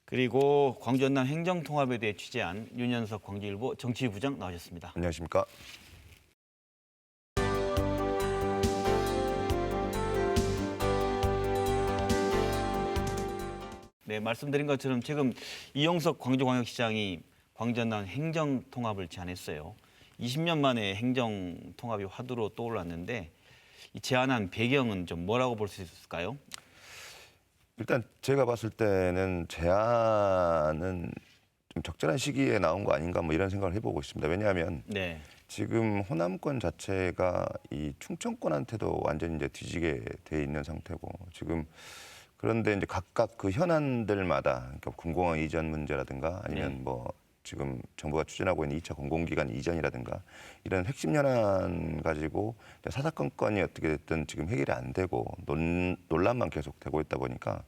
그리고 광주 전남 행정통합에 대해 취재한 윤현석 광주일보 정치부장 나오셨습니다. 안녕하십니까. 네, 말씀드린 것처럼 지금 이용석 광주광역시장이 광주 전남 행정통합을 제안했어요. 20년 만에 행정통합이 화두로 떠올랐는데 이 제안한 배경은 좀 뭐라고 볼 수 있을까요? 일단 제가 봤을 때는 제안은 좀 적절한 시기에 나온 거 아닌가 뭐 이런 생각을 해보고 있습니다. 왜냐하면 네, 지금 호남권 자체가 이 충청권한테도 완전히 이제 뒤지게 돼 있는 상태고 지금 그런데 이제 각각 그 현안들마다 그러니까 공공항 이전 문제라든가 아니면 네. 뭐 지금 정부가 추진하고 있는 2차 공공기관 이전이라든가 이런 핵심 현안 가지고 사사건건이 어떻게 됐든 지금 해결이 안 되고 논란만 계속 되고 있다 보니까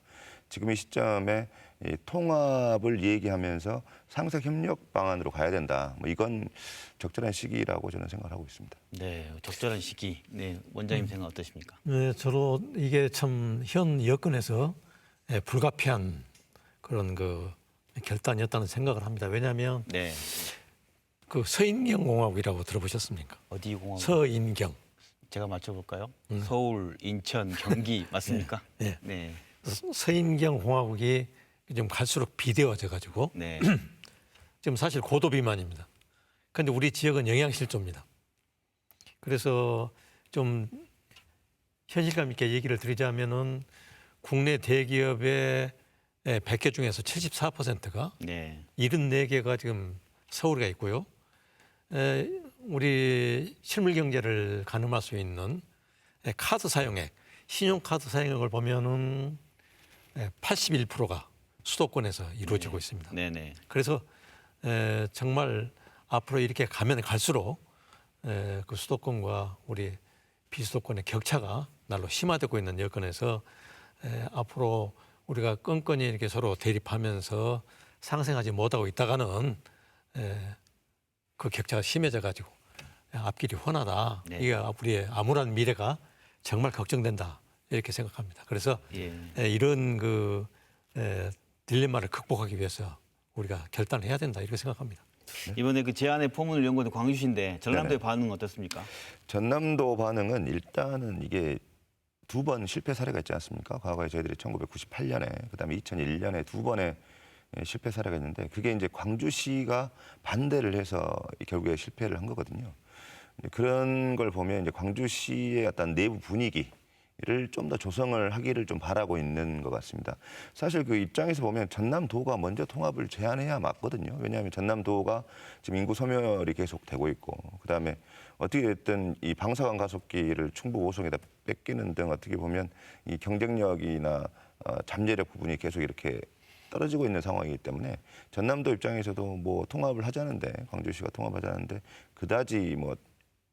지금 이 시점에 이 통합을 얘기하면서 상생 협력 방안으로 가야 된다. 뭐 이건 적절한 시기라고 저는 생각을 하고 있습니다. 네, 적절한 시기. 네, 원장님 생각 어떠십니까? 네, 저도 이게 참 현 여건에서 불가피한 그런 그 결단이었다는 생각을 합니다. 왜냐하면 네, 그 서인경 공화국이라고 들어보셨습니까? 어디 공항? 서인경. 제가 맞춰볼까요? 서울, 인천, 경기 맞습니까? 네. 네, 서인경 공화국이 좀 갈수록 비대화돼 가지고 네, 지금 사실 고도 비만입니다. 그런데 우리 지역은 영양실조입니다. 그래서 좀 현실감 있게 얘기를 드리자면은 국내 대기업의 100개 중에서 74%가 네, 74개가 지금 서울에 있고요. 우리 실물 경제를 가늠할 수 있는 카드 사용액, 신용카드 사용액을 보면은 81%가 수도권에서 이루어지고 있습니다. 네, 네. 그래서 정말 앞으로 이렇게 가면 갈수록 그 수도권과 우리 비수도권의 격차가 날로 심화되고 있는 여건에서 앞으로 우리가 끈끈이 이렇게 서로 대립하면서 상생하지 못하고 있다가는 그 격차가 심해져 가지고 앞길이 훤하다. 네. 이게 우리의 암울한 미래가 정말 걱정된다. 이렇게 생각합니다. 그래서 예. 이런 그 딜레마를 극복하기 위해서 우리가 결단을 해야 된다. 이렇게 생각합니다. 이번에 그 제안의 포문을 연 것도 광주시인데 전남도의 네네. 반응은 어떻습니까? 전남도 반응은 일단은 이게 두 번 실패 사례가 있지 않습니까? 과거에 저희들이 1998년에 그다음에 2001년에 두 번의 실패 사례가 있는데 그게 이제 광주시가 반대를 해서 결국에 실패를 한 거거든요. 그런 걸 보면 이제 광주시의 어떤 내부 분위기를 좀 더 조성을 하기를 좀 바라고 있는 것 같습니다. 사실 그 입장에서 보면 전남도가 먼저 통합을 제안해야 맞거든요. 왜냐하면 전남도가 지금 인구 소멸이 계속 되고 있고 그다음에 어떻게 됐든 이 방사선 가속기를 충북 오송에다 뺏기는 등 어떻게 보면 이 경쟁력이나 잠재력 부분이 계속 이렇게 떨어지고 있는 상황이기 때문에 전남도 입장에서도 뭐 통합을 하자는데 광주시가 통합하자는데 그다지 뭐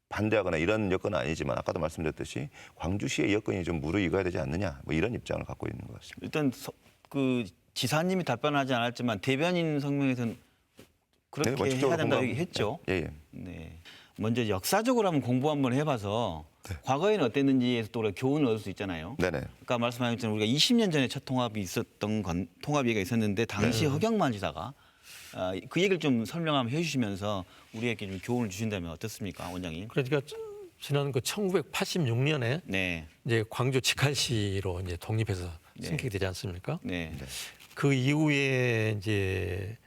반대하거나 이런 여건은 아니지만 아까도 말씀드렸듯이 광주시의 여건이 좀 무르익어야 되지 않느냐 뭐 이런 입장을 갖고 있는 것 같습니다. 일단 그 지사님이 답변하지 않았지만 대변인 성명에서는 그렇게 네, 원칙적으로 해야 된다고 공감- 얘기했죠. 예, 예. 네. 먼저 역사적으로 한번 공부 한번 해봐서 과거에는 어땠는지에서 또 우리가 교훈을 얻을 수 있잖아요. 네네. 아까 말씀하신 것처럼 우리가 20년 전에 첫 통합이 있었던 건 통합 얘기가 있었는데 당시 허경만 지사가 그 얘기를 좀 설명 한번 해주시면서 우리에게 좀 교훈을 주신다면 어떻습니까, 원장님? 그러니까 지난 그 1986년에 네, 이제 광주 직할시로 이제 독립해서 네. 승격이 되지 않습니까? 네, 그 이후에 이제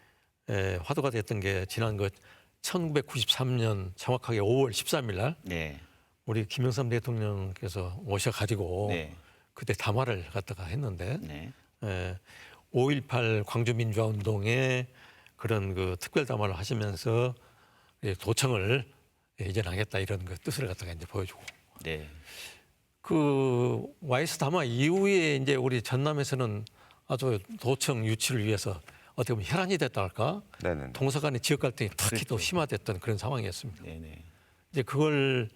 화두가 됐던 게 지난 그 1993년 정확하게 5월 13일 날 네, 우리 김영삼 대통령께서 오셔가지고 네, 그때 담화를 갖다가 했는데 네, 5.18 광주민주화운동에 그런 그 특별 담화를 하시면서 도청을 이전하겠다 이런 그 뜻을 갖다가 이제 보여주고 네, 그 YS 담화 이후에 이제 우리 전남에서는 아주 도청 유치를 위해서 어떻게 보면 혈안이 됐다 할까 네네. 동서 간의 지역 갈등이 특히 또 그렇죠. 심화됐던 그런 상황이었습니다. 네, 네, 이제 그걸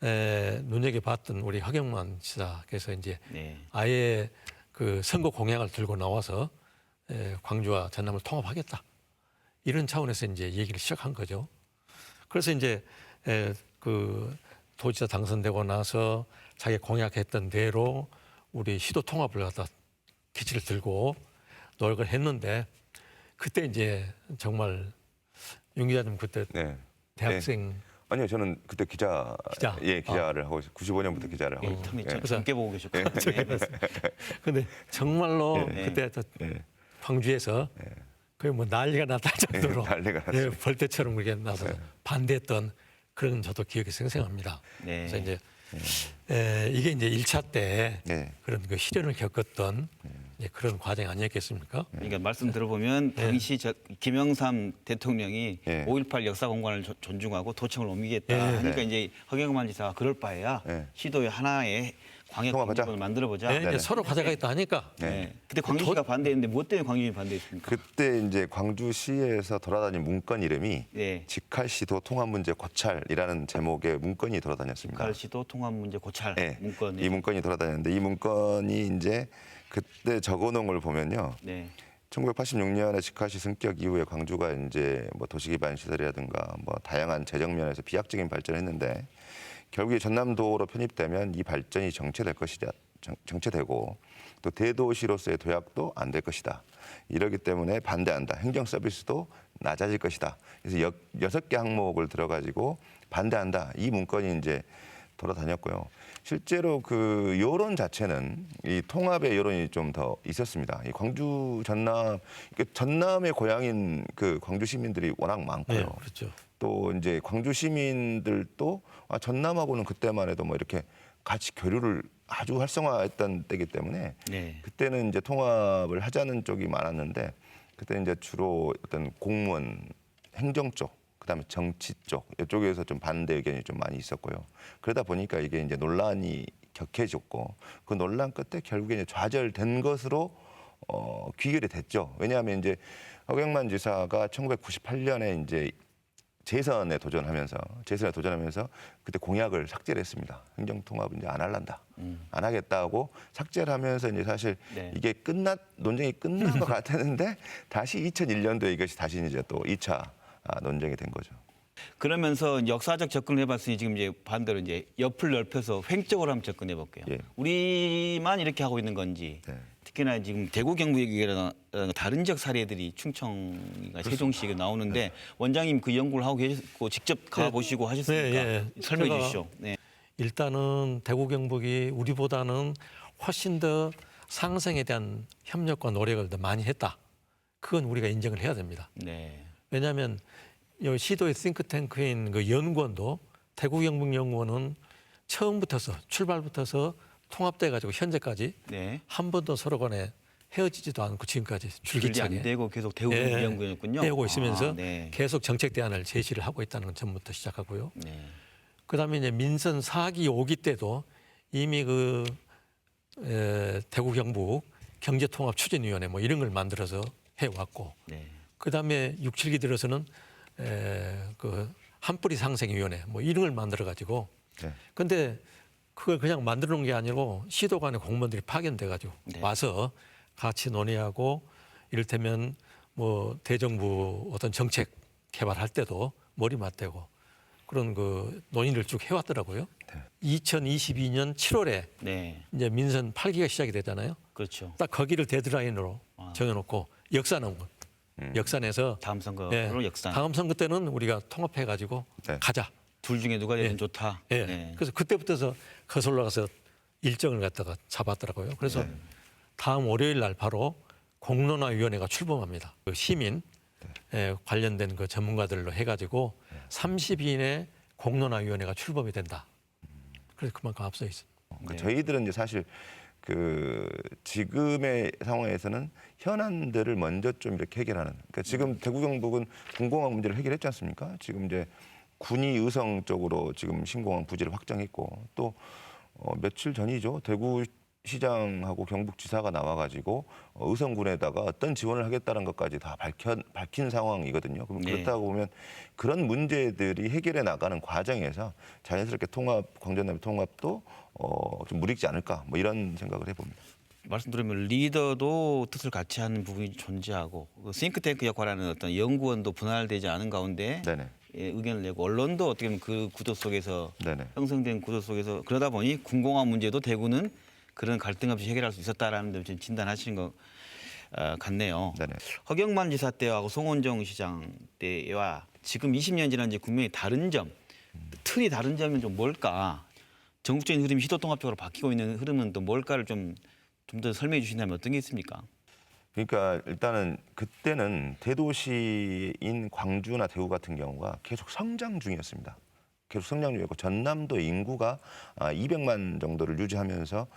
눈여겨봤던 우리 허경만 지사께서 이제 네, 아예 그 선거 공약을 들고 나와서 광주와 전남을 통합하겠다 이런 차원에서 이제 얘기를 시작한 거죠. 그래서 이제 그 도지사 당선되고 나서 자기 공약했던 대로 우리 시도 통합을 갖다 기치를 들고 노력을 했는데 그때 이제 정말 윤 기자님 그때 네. 대학생 아니요, 저는 그때 기자. 기자? 예, 기자를 하고 있어요. 95년부터 기자를 하고 있어요. 틈이 예. 젊게 보고 계셨군요. 근데 정말로 네. 그때 저 예. 광주에서 거의 뭐 난리가 났다 정도로 난리가 예, 났어요. 벌떼처럼 그렇게 나서 반대했던 그런 저도 기억이 생생합니다. 네. 그래서 이제 이게 이제 1차 때 네. 그런 그 시련을 겪었던 이제 그런 과정 아니었겠습니까? 그러니까 말씀 들어보면 당시 김영삼 대통령이 예. 5.18 역사 공간을 존중하고 도청을 옮기겠다 예. 하니까 네. 이제 허경만 지사가 그럴 바에야 예. 시도의 하나의 광역 통합하자. 경제권을 만들어보자. 네, 이제 네네. 서로 가져가겠다 하니까 네. 그때 광주시가 반대했는데 무엇 때문에 광주시 반대했습니까? 그때 이제 광주시에서 돌아다닌 문건 이름이 네. 직할시도 통합 문제 고찰이라는 제목의 문건이 돌아다녔습니다. 갈시도 통합 문제 고찰 네. 문건. 이 문건이 돌아다녔는데 이 문건이 이제 그때 적어놓은 걸 보면요. 네. 1986년에 직할시 승격 이후에 광주가 이제 뭐 도시기반 시설이라든가 뭐 다양한 재정 면에서 비약적인 발전을 했는데 결국에 전남도로 편입되면 이 발전이 정체될 것이다. 정체되고 또 대도시로서의 도약도 안 될 것이다. 이러기 때문에 반대한다. 행정 서비스도 낮아질 것이다. 그래서 6개 항목을 들어가지고 반대한다. 이 문건이 이제 돌아다녔고요. 실제로 그 여론 자체는 이 통합의 여론이 좀 더 있었습니다. 이 광주 전남, 전남의 고향인 그 광주 시민들이 워낙 많고요. 네, 그렇죠. 또 이제 광주 시민들도 전남하고는 그때만 해도 뭐 이렇게 같이 교류를 아주 활성화했던 때이기 때문에 네. 그때는 이제 통합을 하자는 쪽이 많았는데 그때 이제 주로 어떤 공무원, 행정 쪽, 그다음에 정치 쪽 이쪽에서 좀 반대 의견이 좀 많이 있었고요. 그러다 보니까 이게 이제 논란이 격해졌고 그 논란 끝에 결국에 이제 좌절된 것으로 귀결이 됐죠. 왜냐하면 이제 허경만 지사가 1998년에 이제 재선에 도전하면서 그때 공약을 삭제를 했습니다. 행정통합 이제 안 할란다. 안 하겠다고 삭제를 하면서 이제 사실 네. 이게 논쟁이 끝난 것 같았는데 다시 2001년도에 이것이 다시 이제 또 2차 논쟁이 된 거죠. 그러면서 이제 역사적 접근을 해봤으니 지금 이제 반대로 이제 옆을 넓혀서 횡적으로 한번 접근해 볼게요. 예. 우리만 이렇게 하고 있는 건지 네. 특히나 지금 대구 경북이라는 다른 지역 사례들이 충청이나 세종시가 나오는데 원장님 그 연구를 하고 계셨고 직접 가보시고 하셨으니까 네, 설명해 제가 주시죠. 네. 일단은 대구 경북이 우리보다는 훨씬 더 상생에 대한 협력과 노력을 더 많이 했다. 그건 우리가 인정을 해야 됩니다. 네. 왜냐하면 이 시도의 싱크탱크인 그 연구원도 대구 경북 연구원은 처음부터서 출발부터서 통합돼 가지고 현재까지 네. 한 번도 서로 간에 헤어지지도 않고 지금까지 줄기 안 줄기차게 되고 계속 대구 예, 연구였군요. 해오고 있으면서 네. 계속 정책 대안을 제시를 하고 있다는 건 전부터 시작하고요. 네. 그다음에 이제 민선 4기, 5기 때도 이미 그 대구 경북 경제통합추진위원회 뭐 이런 걸 만들어서 해왔고, 네. 그다음에 6, 7기 들어서는 그 한뿌리 상생위원회 뭐 이런 걸 만들어 가지고, 네. 근데 그걸 그냥 만들어 놓은 게 아니고 시도 간의 공무원들이 파견돼 가지고 네. 와서 같이 논의하고 이를테면 뭐 대정부 어떤 정책 개발할 때도 머리 맞대고 그런 그 논의를 쭉 해왔더라고요. 네. 2022년 7월에 네. 이제 민선 8기가 시작이 되잖아요. 그렇죠. 딱 거기를 데드라인으로 정해놓고 역산한 거. 역산해서 다음 선거로 예, 역산. 다음 선거 때는 우리가 통합해가지고 네. 가자. 둘 중에 누가 되든 예. 좋다. 예. 네. 그래서 그때부터서 거슬러 가서 일정을 갖다가 잡았더라고요. 그래서 네. 다음 월요일 날 바로 공론화위원회가 출범합니다. 그 시민 관련된 그 전문가들로 해가지고 30인의 공론화위원회가 출범이 된다. 그래서 그만큼 앞서 있습니다. 그러니까 네. 저희들은 이제 사실 그 지금의 상황에서는 현안들을 먼저 좀 이렇게 해결하는. 그러니까 지금 대구 경북은 공공항 문제를 해결했지 않습니까? 지금 이제 군이 의성 쪽으로 지금 신공항 부지를 확정했고 또 며칠 전이죠. 대구 시장하고 경북지사가 나와가지고 의성군에다가 어떤 지원을 하겠다는 것까지 다 밝힌 상황이거든요. 그럼 네. 그렇다고 보면 그런 문제들이 해결해 나가는 과정에서 자연스럽게 광전남의 통합도 좀 무리지 않을까 뭐 이런 생각을 해봅니다. 말씀 들으면 리더도 뜻을 같이 하는 부분이 존재하고 그 싱크탱크 역할하는 어떤 연구원도 분할되지 않은 가운데 네네. 예, 의견을 내고 언론도 어떻게 보면 그 구도 속에서 네네. 형성된 구도 속에서 그러다 보니 군공항 문제도 대구는 그런 갈등 없이 해결할 수 있었다라는 데 진단하시는 거 같네요. 네네. 허경만 지사 때하고 송원정 시장 때와 지금 20년 지난 이제 국면이 다른 점, 틀이 다른 점은 좀 뭘까? 전국적인 흐름이 시도통합적으로 바뀌고 있는 흐름은 또 뭘까를 좀 더 설명해 주신다면 어떤 게 있습니까? 그러니까 일단은 그때는 대도시인 광주나 대구 같은 경우가 계속 성장 중이었습니다. 계속 성장 중이었고 전남도 인구가 200만 정도를 유지하면서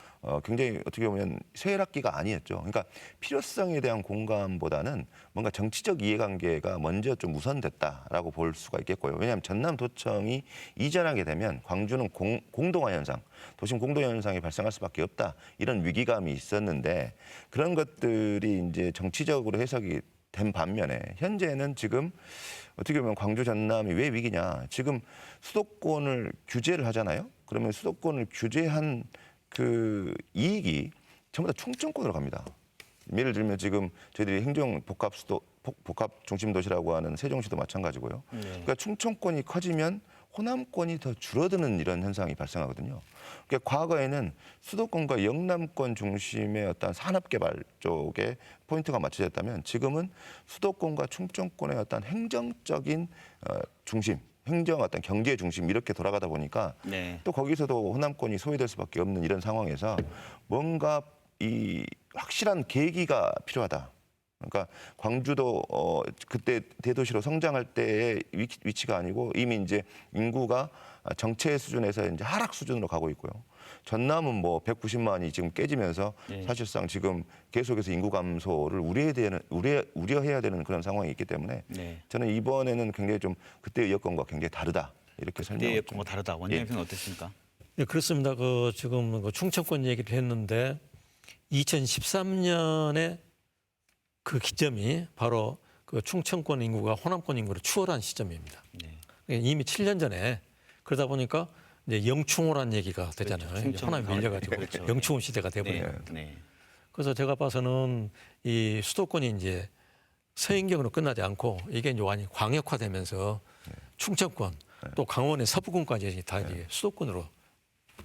굉장히 어떻게 보면 쇠락기가 아니었죠. 그러니까 필요성에 대한 공감보다는 뭔가 정치적 이해관계가 먼저 좀 우선됐다라고 볼 수가 있겠고요. 왜냐하면 전남도청이 이전하게 되면 광주는 공동화 현상, 도심 공동화 현상이 발생할 수밖에 없다 이런 위기감이 있었는데 그런 것들이 이제 정치적으로 해석이 된 반면에 현재는 지금 어떻게 보면 광주 전남이 왜 위기냐. 지금 수도권을 규제를 하잖아요. 그러면 수도권을 규제한 그 이익이 전부 다 충청권으로 갑니다. 예를 들면 지금 저희들이 행정 복합 중심 도시라고 하는 세종시도 마찬가지고요. 그러니까 충청권이 커지면 호남권이 더 줄어드는 이런 현상이 발생하거든요. 그러니까 과거에는 수도권과 영남권 중심의 어떤 산업개발 쪽에 포인트가 맞춰졌다면 지금은 수도권과 충청권의 어떤 행정적인 중심, 행정 어떤 경제 중심 이렇게 돌아가다 보니까 네. 또 거기서도 호남권이 소외될 수밖에 없는 이런 상황에서 뭔가 이 확실한 계기가 필요하다. 그러니까 광주도 그때 대도시로 성장할 때의 위치가 아니고 이미 이제 인구가 정체 수준에서 이제 하락 수준으로 가고 있고요. 전남은 뭐 190만이 지금 깨지면서 네. 사실상 지금 계속해서 인구 감소를 우려해야 되는 그런 상황이 있기 때문에 네. 저는 이번에는 굉장히 좀 그때의 여건과 굉장히 다르다 이렇게 그때의 설명하고 여건과 다르다. 원장님은 어떻습니까? 네, 그렇습니다. 지금 충청권 얘기를 했는데 2013년에 그 기점이 바로 그 충청권 인구가 호남권 인구를 추월한 시점입니다. 네. 이미 7년 전에 그러다 보니까 이제 영충호란 얘기가 되잖아요. 그렇죠. 이제 호남이 밀려가지고 그렇죠. 영충호 시대가 돼버려요. 네. 네. 그래서 제가 봐서는 이 수도권이 이제 서인경으로 끝나지 않고 이게 이제 완전히 광역화되면서 충청권 또 강원의 서부권까지 다 이제 수도권으로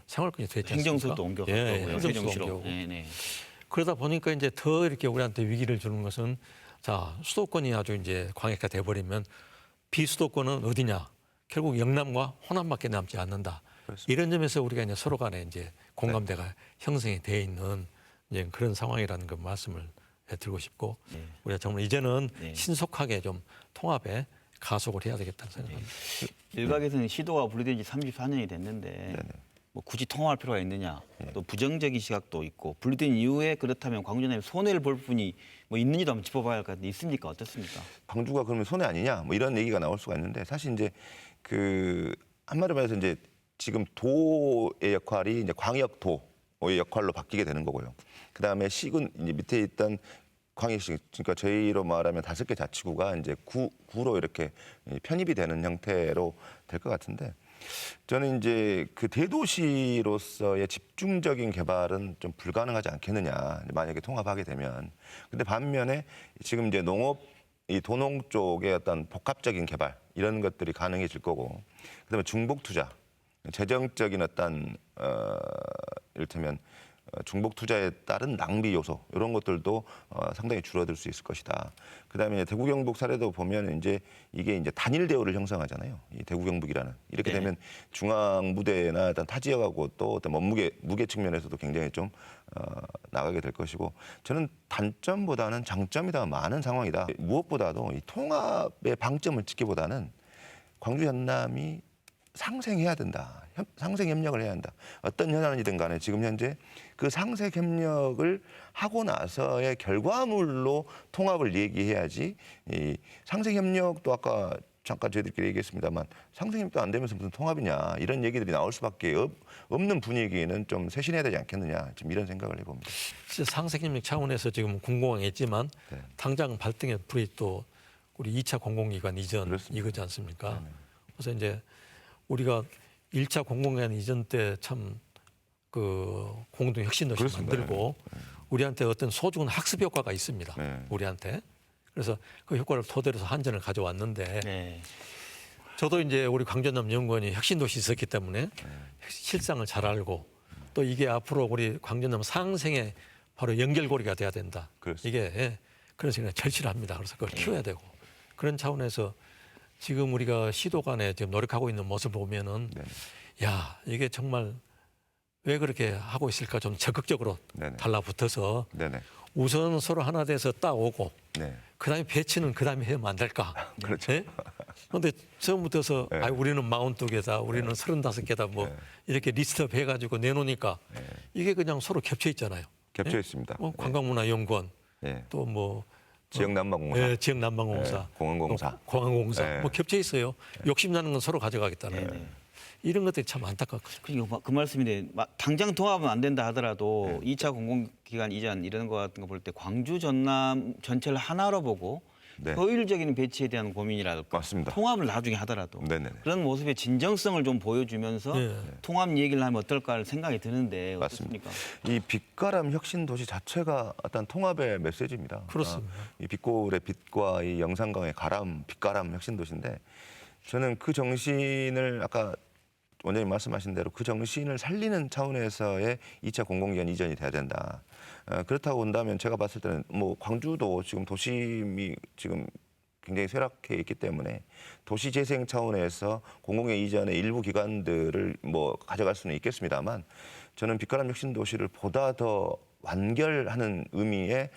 생활권이 됐지 않습니까? 행정소도 옮겨갔고 예, 행정소도 세종시로. 옮겨오고. 네, 네. 그러다 보니까 이제 더 이렇게 우리한테 위기를 주는 것은 자 수도권이 아주 이제 광역화 돼버리면 비수도권은 어디냐? 결국 영남과 호남밖에 남지 않는다. 그렇습니다. 이런 점에서 우리가 이제 서로 간에 이제 공감대가 형성이 돼 있는 이제 그런 상황이라는 그 말씀을 드리고 싶고 네. 우리가 정말 이제는 네. 신속하게 좀 통합에 가속을 해야 되겠다는 생각합니다. 일각에서는 시도가 분리된 지 34년이 됐는데 뭐 굳이 통합할 필요가 있느냐 또 부정적인 시각도 있고 분리된 이후에 그렇다면 광주에 손해를 볼 부분이 뭐 있는지도 한번 짚어봐야 할 것 같은데 있습니까? 어떻습니까? 광주가 그러면 손해 아니냐 뭐 이런 얘기가 나올 수가 있는데 사실 이제 그 한마디로 말해서 이제 지금 도의 역할이 이제 광역도의 역할로 바뀌게 되는 거고요. 그 다음에 시군 이제 밑에 있던 광역시 그러니까 저희로 말하면 5개 자치구가 이제 구로 이렇게 편입이 되는 형태로 될 것 같은데 저는 이제 그 대도시로서의 집중적인 개발은 좀 불가능하지 않겠느냐 만약에 통합하게 되면 근데 반면에 지금 이제 농업 이 도농 쪽의 어떤 복합적인 개발 이런 것들이 가능해질 거고 그다음에 중복 투자 재정적인 어떤 이를테면 중복 투자에 따른 낭비 요소 이런 것들도 상당히 줄어들 수 있을 것이다. 그다음에 대구 경북 사례도 보면 이제 이게 이제 단일 대우를 형성하잖아요. 이 대구 경북이라는 이렇게 네. 되면 중앙 무대나 어떤 타 지역하고 또 어떤 무게 측면에서도 굉장히 좀 나가게 될 것이고 저는 단점보다는 장점이 더 많은 상황이다. 무엇보다도 이 통합의 방점을 찍기보다는 광주 전남이 상생해야 된다. 상생 협력을 해야 한다. 어떤 현안이든 간에 지금 현재 그 상생 협력을 하고 나서의 결과물로 통합을 얘기해야지 이 상생 협력도 아까 잠깐 저희들끼리 얘기했습니다만 상생 협력도 안 되면서 무슨 통합이냐 이런 얘기들이 나올 수밖에 없는 분위기는 좀 쇄신해야 되지 않겠느냐 지금 이런 생각을 해봅니다. 상생협력 차원에서 지금 공공화했지만 네. 당장 발등에 불이 또 우리 2차 공공기관 이전 그렇습니다. 이거지 않습니까? 네네. 그래서 이제 우리가 1차 공공기관 이전 때 참 그 공동 혁신도시 그렇습니다. 만들고 우리한테 어떤 소중한 학습 효과가 있습니다. 네. 우리한테. 그래서 그 효과를 토대로 해서 한전을 가져왔는데 네. 저도 이제 우리 광전남 연구원이 혁신도시 있었기 때문에 실상을 잘 알고 또 이게 앞으로 우리 광전남 상생의 바로 연결고리가 돼야 된다. 그렇습니다. 이게 그런 생각이 절실합니다. 그래서 그걸 키워야 되고 그런 차원에서 지금 우리가 시도 간에 지금 노력하고 있는 모습을 보면은 네네. 야 이게 정말 왜 그렇게 하고 있을까 좀 적극적으로 네네. 달라붙어서 네네. 우선 서로 하나 돼서 따오고 네. 그다음에 배치는 그다음에 하면 안 될까? 그렇죠. 그런데 처음부터서 네. 우리는 42개다, 우리는 35개다 뭐 네. 이렇게 리스트업 해가지고 내놓으니까 이게 그냥 서로 겹쳐 있잖아요. 겹쳐 있습니다. 뭐 관광문화연구원 네. 또 뭐 지역난방공사, 지역난방공사, 네, 공항공사. 또 공항공사 네. 뭐 겹쳐 있어요. 욕심나는 건 서로 가져가겠다는 네. 이런 것들이 참 안타깝거든요. 그러니까 그 말씀인데 당장 통합은 안 된다 하더라도 네. 2차 공공기관 이전 이런 거 같은 거 볼 때 광주 전남 전체를 하나로 보고 네. 효율적인 배치에 대한 고민이랄까 맞습니다. 통합을 나중에 하더라도 네네네. 그런 모습의 진정성을 좀 보여주면서 네. 통합 얘기를 하면 어떨까 생각이 드는데 맞습니다. 어떻습니까? 이 빛가람 혁신 도시 자체가 어떤 통합의 메시지입니다. 그렇습니다. 이 빛골의 빛과 이 영산강의 가람, 빛가람 혁신 도시인데 저는 그 정신을 아까 원장님 말씀하신 대로 그 정신을 살리는 차원에서의 2차 공공기관 이전이 돼야 된다. 그렇다고 본다면 제가 봤을 때는 뭐 광주도 지금 도심이 지금 굉장히 쇠락해 있기 때문에 도시 재생 차원에서 공공의 이전의 일부 기관들을 뭐 가져갈 수는 있겠습니다만 저는 빛가람 혁신 도시를 보다 더 완결하는 의미의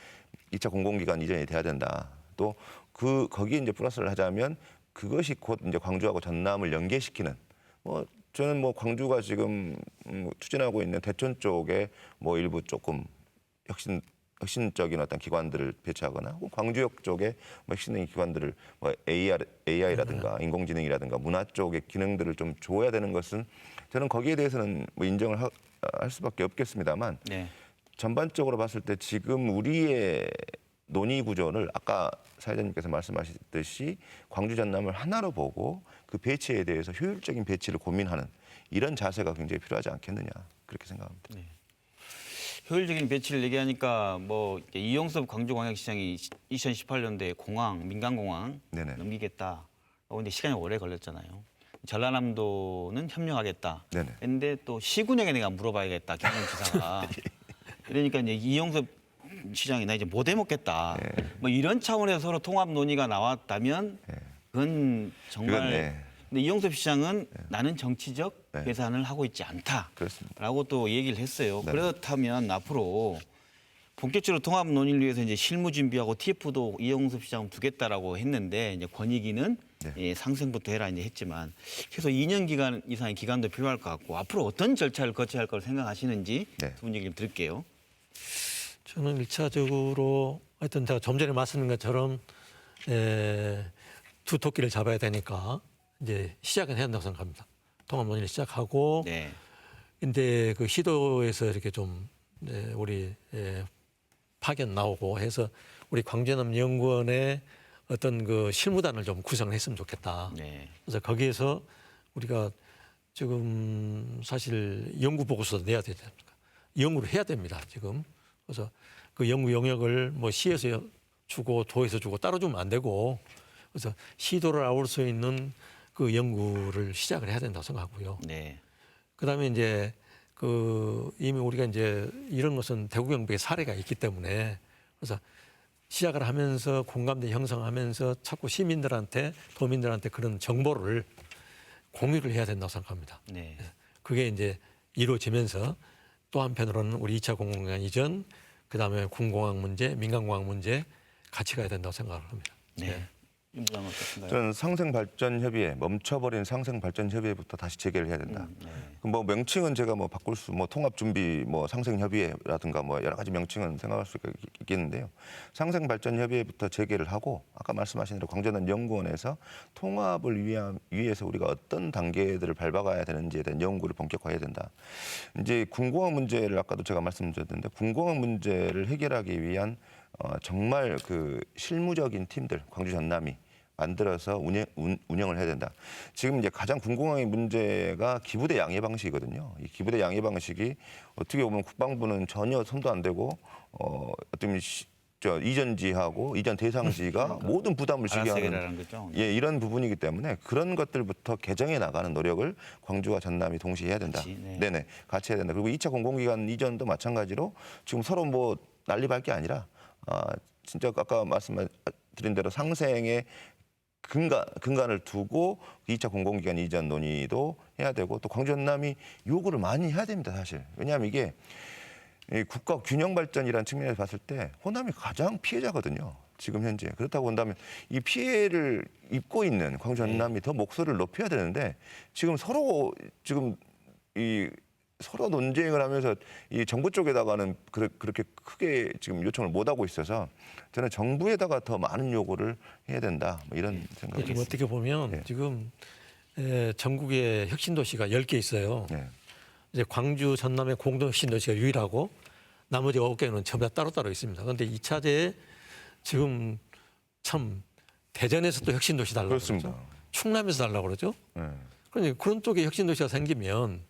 2차 공공기관 이전이 돼야 된다. 또 거기에 이제 플러스를 하자면 그것이 곧 이제 광주하고 전남을 연계시키는 뭐 저는 뭐 광주가 지금 추진하고 있는 대천 쪽에 뭐 일부 조금 혁신적인 어떤 기관들을 배치하거나 혹은 광주역 쪽에 뭐 혁신적인 기관들을 뭐 AI라든가 인공지능이라든가 문화 쪽의 기능들을 좀 줘야 되는 것은 저는 거기에 대해서는 뭐 인정을 할 수밖에 없겠습니다만 네. 전반적으로 봤을 때 지금 우리의 논의 구조를 아까 사회자님께서 말씀하셨듯이 광주 전남을 하나로 보고 그 배치에 대해서 효율적인 배치를 고민하는 이런 자세가 굉장히 필요하지 않겠느냐 그렇게 생각합니다. 네. 효율적인 배치를 얘기하니까 뭐 이용섭 광주광역시장이 2018년도에 공항 민간공항 네네. 넘기겠다. 근데 시간이 오래 걸렸잖아요. 전라남도는 협력하겠다. 네네. 했는데 또 시군에게 내가 물어봐야겠다. 경남지사가. 그러니까 이제 이용섭 시장이 나 이제 못 해먹겠다. 뭐 이런 차원에서 서로 통합 논의가 나왔다면 그건 정말. 그건, 네. 근데 이용섭 시장은 나는 정치적 네. 계산을 하고 있지 않다. 그렇습니다. 라고 또 얘기를 했어요. 네. 그렇다면 앞으로 본격적으로 통합 논의를 위해서 이제 실무 준비하고 TF도 이용섭 시장 두겠다라고 했는데 이제 권익위는 네. 예, 상생부터 해라 이제 했지만 최소 2년 기간 이상의 기간도 필요할 것 같고 앞으로 어떤 절차를 거쳐야 할 걸 생각하시는지 네. 두 분 얘기 좀 들을게요. 저는 일차적으로 하여튼 제가 좀 전에 말씀드린 것처럼 두 토끼를 잡아야 되니까 이제 시작은 해야 한다고 생각합니다. 통합 논의를 시작하고 네. 근데 그 시도에서 이렇게 좀 우리 파견 나오고 해서 우리 광주남 연구원의 어떤 그 실무단을 좀 구성했으면 좋겠다. 네. 그래서 거기에서 우리가 지금 사실 연구 보고서도 내야 되지 않습니까? 연구를 해야 됩니다. 지금. 그래서 그 연구 영역을 뭐 시에서 주고 도에서 주고 따로 주면 안 되고 그래서 시도를 아울 수 있는 그 연구를 시작을 해야 된다고 생각하고요. 네. 그다음에 이제 그 이미 우리가 이제 이런 것은 대구 경북의 사례가 있기 때문에 그래서 시작을 하면서 공감대 형성하면서 자꾸 시민들한테 도민들한테 그런 정보를 공유를 해야 된다고 생각합니다. 네. 그게 이제 이루어지면서 또 한편으로는 우리 2차 공공기관 이전 그다음에 군공항 문제, 민간공항 문제 같이 가야 된다고 생각을 합니다. 네. 임 부장은 어떻습니까? 저는 상생발전협의회 멈춰버린 상생발전협의회부터 다시 재개를 해야 된다. 네. 뭐 명칭은 제가 뭐 바꿀 뭐 통합준비 뭐 상생협의회라든가 뭐 여러 가지 명칭은 생각할 수 있겠는데요. 상생발전협의회부터 재개를 하고 아까 말씀하신 대로 광전남 연구원에서 통합을 위해서 우리가 어떤 단계들을 밟아가야 되는지에 대한 연구를 본격화해야 된다. 이제 군공항 문제를 아까도 제가 말씀드렸는데 군공항 문제를 해결하기 위한 정말 그 실무적인 팀들 광주 전남이 만들어서 운영을 해야 된다. 지금 이제 가장 군공항의 문제가 기부대 양해 방식이거든요. 이 기부대 양해 방식이 어떻게 보면 국방부는 전혀 손도 안 대고 어떤 이전지하고 이전 대상지가 모든 부담을 지게 하는 알아서라는 거죠. 이런 부분이기 때문에 그런 것들부터 개정해 나가는 노력을 광주와 전남이 동시에 해야 된다. 같이, 네. 네네, 같이 해야 된다. 그리고 2차 공공기관 이전도 마찬가지로 지금 서로 뭐 난립할 게 아니라 진짜 아까 말씀드린 대로 상생의 근간을 두고 2차 공공기관 이전 논의도 해야 되고 또 광주 전남이 요구를 많이 해야 됩니다, 사실. 왜냐하면 이게 이 국가 균형 발전이라는 측면에서 봤을 때 호남이 가장 피해자거든요. 지금 현재. 그렇다고 본다면 이 피해를 입고 있는 광주 전남이 더 목소리를 높여야 되는데 지금 서로 논쟁을 하면서 이 정부 쪽에다가는 그렇게 크게 지금 요청을 못 하고 있어서 저는 정부에다가 더 많은 요구를 해야 된다. 뭐 이런 생각이 지금 어떻게 보면 네. 지금 전국에 혁신도시가 10개 있어요. 네. 이제 광주 전남의 공동 혁신도시가 유일하고 나머지 9개는 전부 다 따로따로 있습니다. 그런데 2차제에 지금 참 대전에서 또 혁신도시 달라고 그렇습니다. 그러죠. 충남에서 달라고 그러죠. 네. 그러니 그런 쪽에 혁신도시가 생기면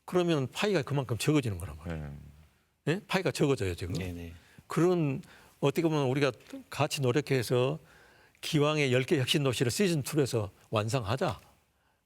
그러면 파이가 그만큼 적어지는 거란 말이에요. 네. 예? 파이가 적어져요 지금. 네네. 그런 어떻게 보면 우리가 같이 노력해서 기왕의 10개 혁신도시를 시즌2에서 완성하자.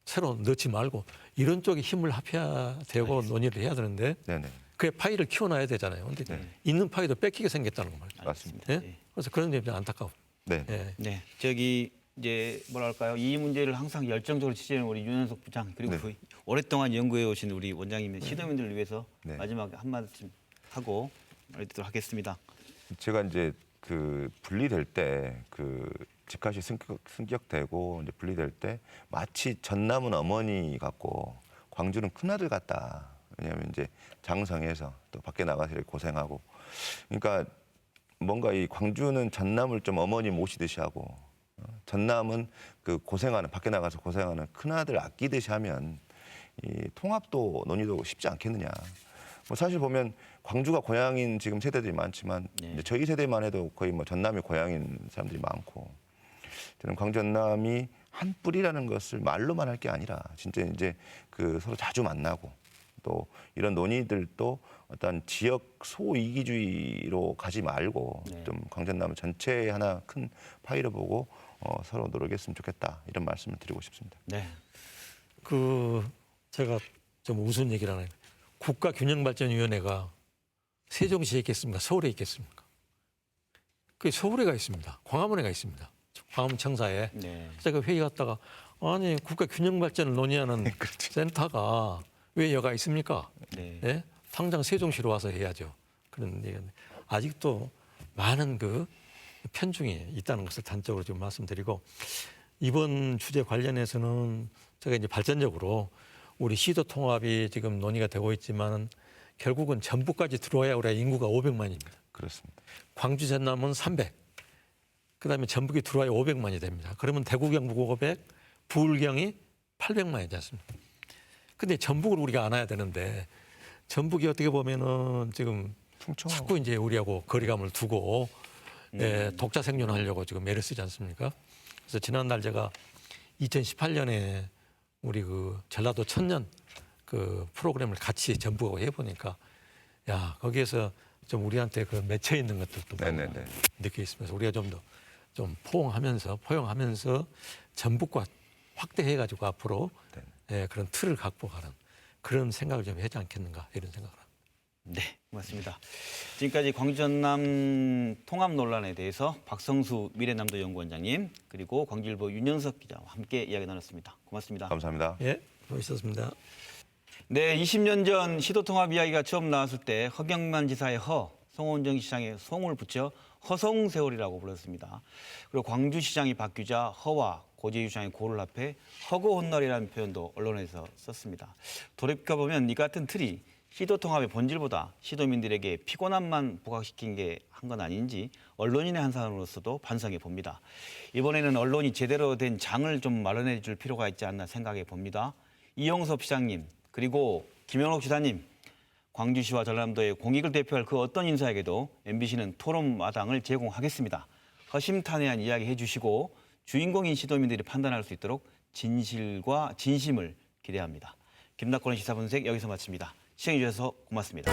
새로 넣지 말고 이런 쪽에 힘을 합해야 되고 논의를 해야 되는데 네네. 그게 파이를 키워놔야 되잖아요. 근데 네. 있는 파이도 뺏기게 생겼다는 거예요. 맞습니다. 예? 네. 그래서 그런 점이 좀 안타까워. 네. 예. 네, 저기 이제 뭐랄까요, 이 문제를 항상 열정적으로 취재하는 우리 윤현석 부장 그리고 네. 오랫동안 연구해 오신 우리 원장님의 시도민들을 위해서 네. 마지막에 한마디쯤 하고 마치도록 하겠습니다. 제가 이제 그 분리될 때 그 집값이 승격되고 이제 분리될 때 마치 전남은 어머니 같고 광주는 큰아들 같다. 왜냐하면 이제 장성해서 또 밖에 나가서 이렇게 고생하고 그러니까 뭔가 이 광주는 전남을 좀 어머니 모시듯이 하고 전남은 그 고생하는 밖에 나가서 고생하는 큰아들 아끼듯이 하면 이 통합도 논의도 쉽지 않겠느냐. 뭐 사실 보면 광주가 고향인 지금 세대들이 많지만 네. 이제 저희 세대만 해도 거의 뭐 전남이 고향인 사람들이 많고 저는 광주 전남이 한 뿌리라는 것을 말로만 할 게 아니라 진짜 이제 그 서로 자주 만나고 또 이런 논의들도 어떤 지역 소이기주의로 가지 말고 네. 좀 광주 전남 전체 하나 큰 파이를 보고 서로 노력했으면 좋겠다 이런 말씀을 드리고 싶습니다. 네, 그 제가 좀 우스운 얘기를 하나요. 국가균형발전위원회가 세종시에 있겠습니까? 서울에 있겠습니까? 그 서울에가 있습니다. 광화문에가 있습니다. 광화문청사에. 네. 제가 회의 갔다가 아니 국가균형발전을 논의하는 그렇죠. 센터가 왜 여가 있습니까? 네. 예? 당장 세종시로 와서 해야죠. 그런 얘기는 아직도 많은 그 편중이 있다는 것을 단적으로 좀 말씀드리고 이번 주제 관련해서는 제가 이제 발전적으로 우리 시도 통합이 지금 논의가 되고 있지만 결국은 전북까지 들어와야 우리가 인구가 500만입니다. 그렇습니다. 광주 전남은 300. 그다음에 전북이 들어와야 500만이 됩니다. 그러면 대구 경북 500, 부울경이 800만이지 않습니까? 근데 전북을 우리가 안아야 되는데 전북이 어떻게 보면은 지금 충청하고 자꾸 이제 우리하고 거리감을 두고 독자 생존하려고 지금 애를 쓰지 않습니까? 그래서 지난날 제가 2018년에 우리 그 전라도 천년 그 프로그램을 같이 전북하고 해보니까 야 거기에서 좀 우리한테 그 맺혀 있는 것들도 네네네. 느끼고 있으면서 우리가 좀 더 좀 포용하면서 전북과 확대해가지고 앞으로 그런 틀을 갖고 가는 그런 생각을 좀 하지 않겠는가 이런 생각을 합니다. 네, 고맙습니다. 지금까지 광주 전남 통합 논란에 대해서 박성수 미래남도 연구원장님 그리고 광주일보 윤현석 기자와 함께 이야기 나눴습니다. 고맙습니다. 감사합니다. 예, 멋있었습니다. 네, 20년 전 시도통합 이야기가 처음 나왔을 때 허경만 지사의 허, 송원정 시장의 송을 붙여 허송세월이라고 불렀습니다. 그리고 광주시장이 바뀌자 허와 고재유 시장의 고를 합해 허고혼날이라는 표현도 언론에서 썼습니다. 돌이켜보면 이 같은 틀이 시도통합의 본질보다 시도민들에게 피곤함만 부각시킨 게 한 건 아닌지 언론인의 한 사람으로서도 반성해 봅니다. 이번에는 언론이 제대로 된 장을 좀 마련해 줄 필요가 있지 않나 생각해 봅니다. 이용섭 시장님 그리고 김영록 지사님 광주시와 전남도의 공익을 대표할 그 어떤 인사에게도 MBC는 토론 마당을 제공하겠습니다. 허심탄회한 이야기 해주시고 주인공인 시도민들이 판단할 수 있도록 진실과 진심을 기대합니다. 김낙권의 시사분석 여기서 마칩니다. 시청해 주셔서 고맙습니다.